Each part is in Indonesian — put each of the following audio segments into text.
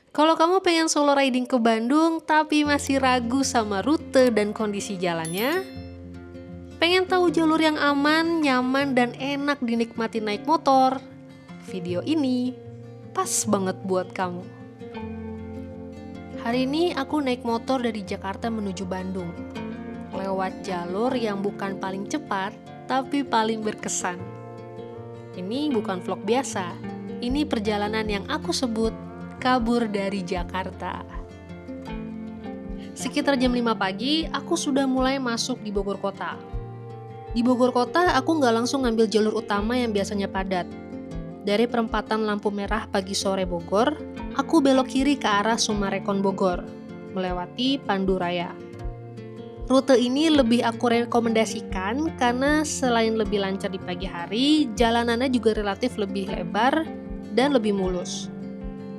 Kalau kamu pengen solo riding ke Bandung tapi masih ragu sama rute dan kondisi jalannya, pengen tahu jalur yang aman, nyaman, dan enak dinikmati naik motor, video ini pas banget buat kamu. Hari ini aku naik motor dari Jakarta menuju Bandung, lewat jalur yang bukan paling cepat, tapi paling berkesan. Ini bukan vlog biasa, ini perjalanan yang aku sebut kabur dari Jakarta. Sekitar jam 5 pagi, aku sudah mulai masuk di Bogor Kota. Di Bogor Kota, aku nggak langsung ngambil jalur utama yang biasanya padat. Dari perempatan lampu merah pagi sore Bogor, aku belok kiri ke arah Sumarekon Bogor, melewati Pandu Raya. Rute ini lebih aku rekomendasikan karena selain lebih lancar di pagi hari, jalanannya juga relatif lebih lebar dan lebih mulus.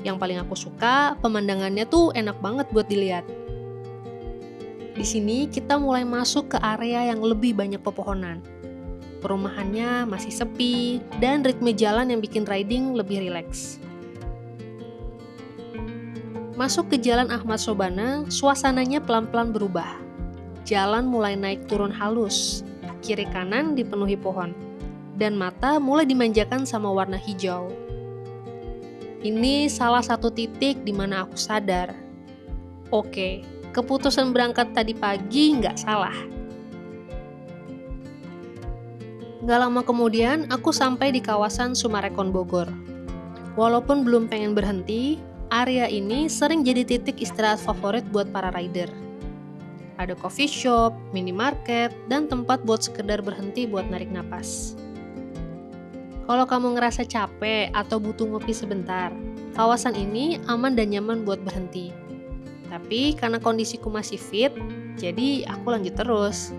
Yang paling aku suka, pemandangannya tuh enak banget buat dilihat. Di sini kita mulai masuk ke area yang lebih banyak pepohonan. Perumahannya masih sepi dan ritme jalan yang bikin riding lebih rileks. Masuk ke Jalan Ahmad Sobana, suasananya pelan-pelan berubah. Jalan mulai naik turun halus, kiri kanan dipenuhi pohon, dan mata mulai dimanjakan sama warna hijau. Ini salah satu titik di mana aku sadar, oke, keputusan berangkat tadi pagi nggak salah. Nggak lama kemudian, aku sampai di kawasan Sumarekon Bogor. Walaupun belum pengen berhenti, area ini sering jadi titik istirahat favorit buat para rider. Ada coffee shop, minimarket, dan tempat buat sekedar berhenti buat narik napas. Kalau kamu ngerasa capek atau butuh ngopi sebentar, kawasan ini aman dan nyaman buat berhenti. Tapi karena kondisiku masih fit, jadi aku lanjut terus.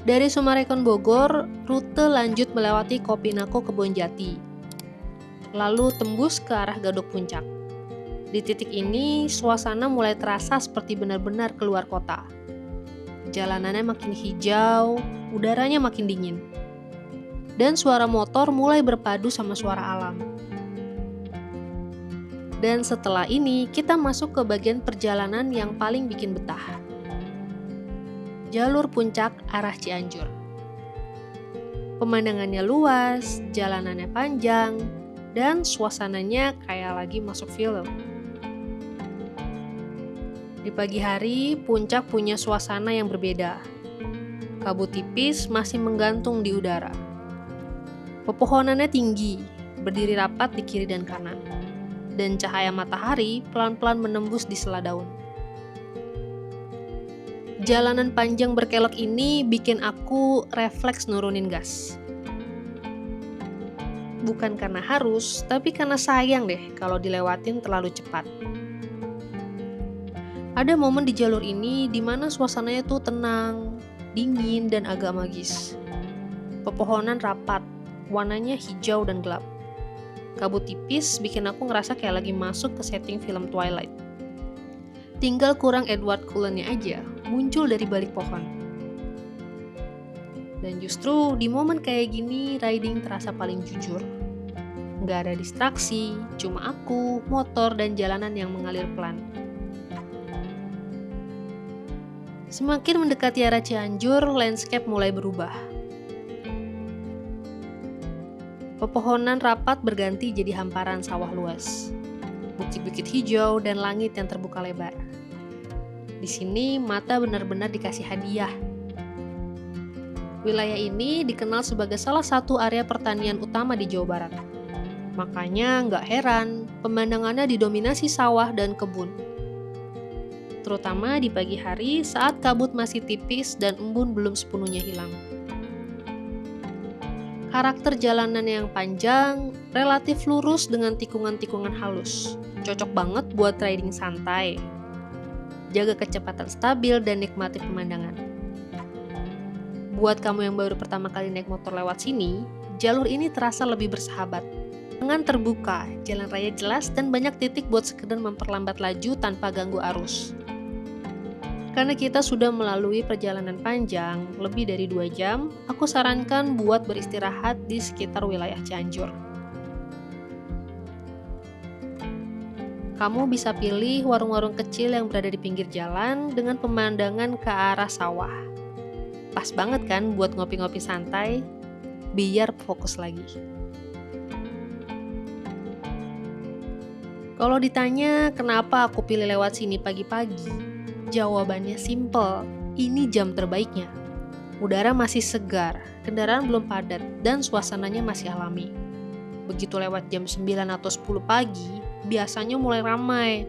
Dari Sumarekon Bogor, rute lanjut melewati Kopinako Kebonjati, lalu tembus ke arah Gadok Puncak. Di titik ini, suasana mulai terasa seperti benar-benar keluar kota. Jalanannya makin hijau, udaranya makin dingin. Dan suara motor mulai berpadu sama suara alam. Dan setelah ini, kita masuk ke bagian perjalanan yang paling bikin betah. Jalur puncak arah Cianjur. Pemandangannya luas, jalanannya panjang, dan suasananya kayak lagi masuk film. Di pagi hari, puncak punya suasana yang berbeda. Kabut tipis masih menggantung di udara. Pepohonannya tinggi, berdiri rapat di kiri dan kanan, dan cahaya matahari pelan-pelan menembus di sela daun. Jalanan panjang berkelok ini bikin aku refleks nurunin gas. Bukan karena harus, tapi karena sayang deh kalau dilewatin terlalu cepat. Ada momen di jalur ini di mana suasananya tuh tenang, dingin, dan agak magis. Pepohonan rapat, warnanya hijau dan gelap. Kabut tipis bikin aku ngerasa kayak lagi masuk ke setting film Twilight. Tinggal kurang Edward Cullen-nya aja, muncul dari balik pohon. Dan justru di momen kayak gini, riding terasa paling jujur. Nggak ada distraksi, cuma aku, motor, dan jalanan yang mengalir pelan. Semakin mendekati arah Cianjur, landscape mulai berubah. Pepohonan rapat berganti jadi hamparan sawah luas. Bukit-bukit hijau dan langit yang terbuka lebar. Di sini mata benar-benar dikasih hadiah. Wilayah ini dikenal sebagai salah satu area pertanian utama di Jawa Barat. Makanya nggak heran pemandangannya didominasi sawah dan kebun. Terutama di pagi hari saat kabut masih tipis dan embun belum sepenuhnya hilang. Karakter jalanan yang panjang, relatif lurus dengan tikungan-tikungan halus. Cocok banget buat riding santai. Jaga kecepatan stabil dan nikmati pemandangan. Buat kamu yang baru pertama kali naik motor lewat sini, jalur ini terasa lebih bersahabat. Lengan terbuka, jalan raya jelas, dan banyak titik buat sekedar memperlambat laju tanpa ganggu arus. Karena kita sudah melalui perjalanan panjang, lebih dari 2 jam, aku sarankan buat beristirahat di sekitar wilayah Cianjur. Kamu bisa pilih warung-warung kecil yang berada di pinggir jalan dengan pemandangan ke arah sawah. Pas banget kan buat ngopi-ngopi santai, biar fokus lagi. Kalau ditanya kenapa aku pilih lewat sini pagi-pagi, jawabannya simple, ini jam terbaiknya. Udara masih segar, kendaraan belum padat, dan suasananya masih alami. Begitu lewat jam 9 atau 10 pagi, biasanya mulai ramai.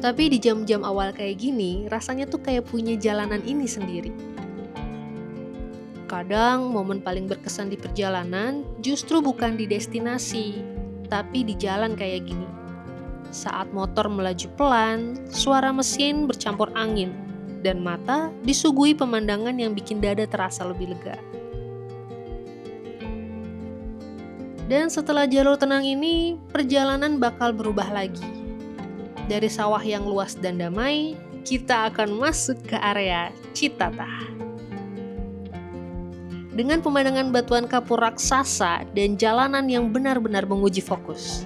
Tapi di jam-jam awal kayak gini, rasanya tuh kayak punya jalanan ini sendiri. Kadang momen paling berkesan di perjalanan justru bukan di destinasi, tapi di jalan kayak gini. Saat motor melaju pelan, suara mesin bercampur angin, dan mata disuguhi pemandangan yang bikin dada terasa lebih lega. Dan setelah jalur tenang ini, perjalanan bakal berubah lagi. Dari sawah yang luas dan damai, kita akan masuk ke area Citata. Dengan pemandangan batuan kapur raksasa dan jalanan yang benar-benar menguji fokus.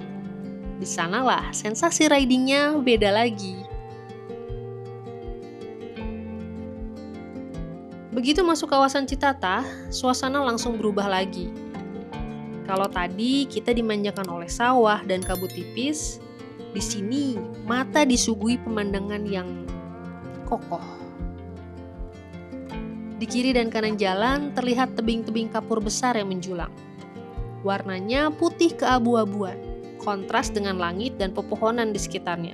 Di sanalah sensasi ridingnya beda lagi. Begitu masuk kawasan Citata, suasana langsung berubah lagi. Kalau tadi kita dimanjakan oleh sawah dan kabut tipis, di sini mata disuguhi pemandangan yang kokoh. Di kiri dan kanan jalan terlihat tebing-tebing kapur besar yang menjulang. Warnanya putih keabu-abuan, kontras dengan langit dan pepohonan di sekitarnya.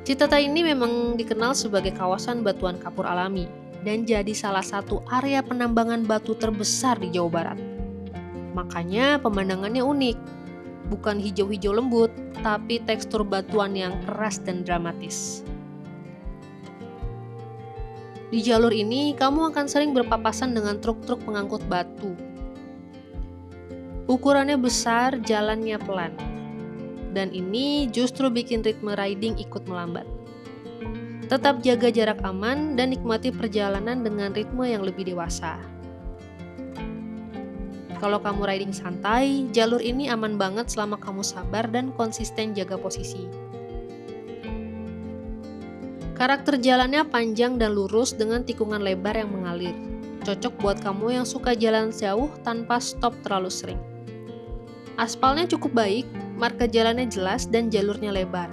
Citata ini memang dikenal sebagai kawasan batuan kapur alami dan jadi salah satu area penambangan batu terbesar di Jawa Barat. Makanya pemandangannya unik, bukan hijau-hijau lembut, tapi tekstur batuan yang keras dan dramatis. Di jalur ini, kamu akan sering berpapasan dengan truk-truk pengangkut batu. Ukurannya besar, jalannya pelan. Dan ini justru bikin ritme riding ikut melambat. Tetap jaga jarak aman dan nikmati perjalanan dengan ritme yang lebih dewasa. Kalau kamu riding santai, jalur ini aman banget selama kamu sabar dan konsisten jaga posisi. Karakter jalannya panjang dan lurus dengan tikungan lebar yang mengalir. Cocok buat kamu yang suka jalan jauh tanpa stop terlalu sering. Aspalnya cukup baik, marka jalannya jelas dan jalurnya lebar.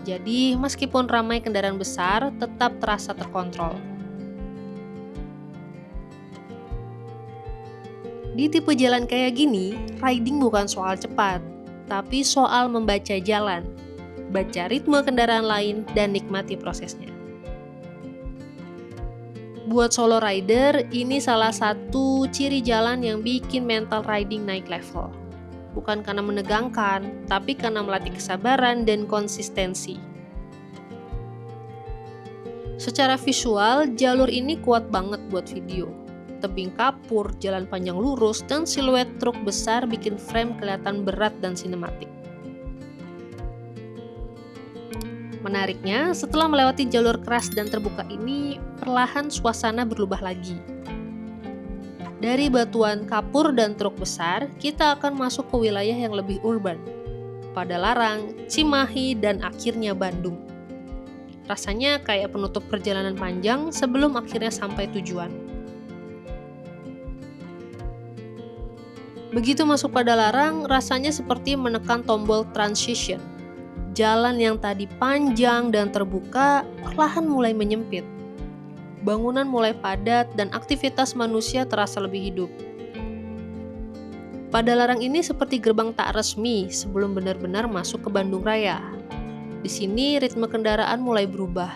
Jadi meskipun ramai kendaraan besar, tetap terasa terkontrol. Di tipe jalan kayak gini, riding bukan soal cepat, tapi soal membaca jalan, baca ritme kendaraan lain, dan nikmati prosesnya. Buat solo rider, ini salah satu ciri jalan yang bikin mental riding naik level. Bukan karena menegangkan, tapi karena melatih kesabaran dan konsistensi. Secara visual, jalur ini kuat banget buat video. Tebing kapur, jalan panjang lurus, dan siluet truk besar bikin frame kelihatan berat dan sinematik. Menariknya, setelah melewati jalur keras dan terbuka ini, perlahan suasana berubah lagi. Dari batuan kapur dan truk besar, kita akan masuk ke wilayah yang lebih urban. Padalarang, Cimahi, dan akhirnya Bandung. Rasanya kayak penutup perjalanan panjang sebelum akhirnya sampai tujuan. Begitu masuk Padalarang, rasanya seperti menekan tombol transition. Jalan yang tadi panjang dan terbuka, perlahan mulai menyempit. Bangunan mulai padat dan aktivitas manusia terasa lebih hidup. Padalarang ini seperti gerbang tak resmi sebelum benar-benar masuk ke Bandung Raya. Di sini ritme kendaraan mulai berubah.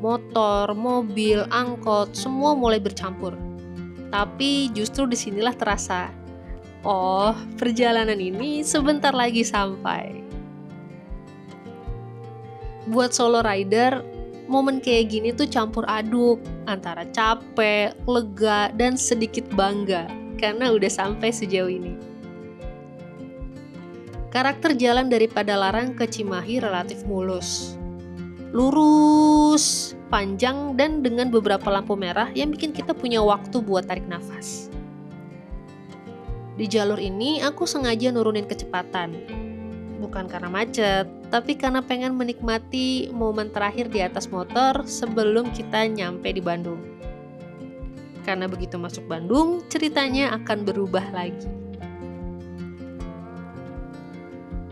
Motor, mobil, angkot, semua mulai bercampur. Tapi justru disinilah terasa, oh, perjalanan ini sebentar lagi sampai. Buat solo rider, momen kayak gini tuh campur aduk antara capek, lega, dan sedikit bangga karena udah sampai sejauh ini. Karakter jalan dari Padalarang ke Cimahi relatif mulus. Lurus, panjang, dan dengan beberapa lampu merah yang bikin kita punya waktu buat tarik nafas. Di jalur ini, aku sengaja nurunin kecepatan. Bukan karena macet, tapi karena pengen menikmati momen terakhir di atas motor sebelum kita nyampe di Bandung. Karena begitu masuk Bandung, ceritanya akan berubah lagi.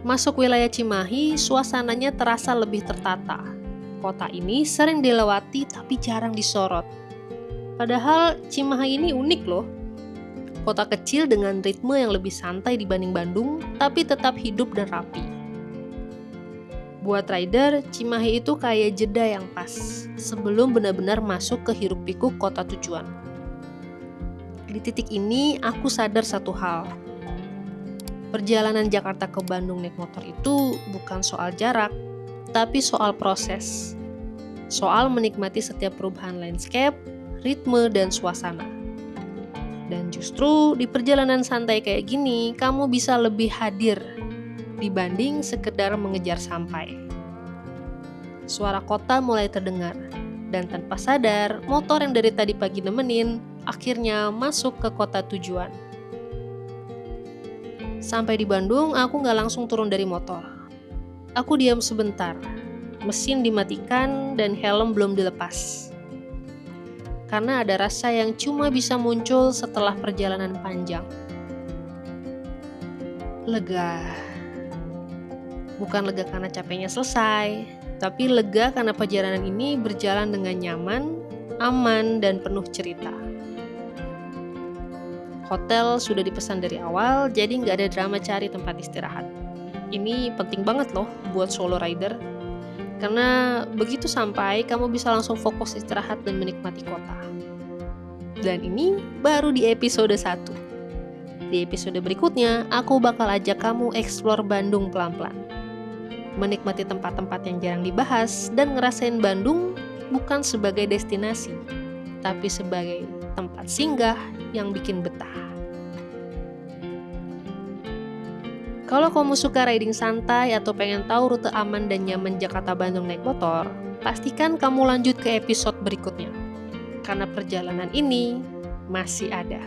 Masuk wilayah Cimahi, suasananya terasa lebih tertata. Kota ini sering dilewati tapi jarang disorot. Padahal Cimahi ini unik loh. Kota kecil dengan ritme yang lebih santai dibanding Bandung, tapi tetap hidup dan rapi. Buat rider, Cimahi itu kayak jeda yang pas, sebelum benar-benar masuk ke hiruk-pikuk kota tujuan. Di titik ini, aku sadar satu hal. Perjalanan Jakarta ke Bandung naik motor itu bukan soal jarak, tapi soal proses. Soal menikmati setiap perubahan landscape, ritme, dan suasana. Dan justru di perjalanan santai kayak gini, kamu bisa lebih hadir dibanding sekedar mengejar sampai. Suara kota mulai terdengar, dan tanpa sadar, motor yang dari tadi pagi nemenin akhirnya masuk ke kota tujuan. Sampai di Bandung, aku gak langsung turun dari motor. Aku diam sebentar, mesin dimatikan dan helm belum dilepas. Karena ada rasa yang cuma bisa muncul setelah perjalanan panjang. Lega. Bukan lega karena capeknya selesai, tapi lega karena perjalanan ini berjalan dengan nyaman, aman, dan penuh cerita. Hotel sudah dipesan dari awal, jadi nggak ada drama cari tempat istirahat. Ini penting banget loh buat solo rider, karena begitu sampai, kamu bisa langsung fokus istirahat dan menikmati kota. Dan ini baru di episode 1. Di episode berikutnya, aku bakal ajak kamu explore Bandung pelan-pelan. Menikmati tempat-tempat yang jarang dibahas, dan ngerasain Bandung bukan sebagai destinasi, tapi sebagai tempat singgah yang bikin betah. Kalau kamu suka riding santai atau pengen tahu rute aman dan nyaman Jakarta Bandung naik motor, pastikan kamu lanjut ke episode berikutnya. Karena perjalanan ini masih ada.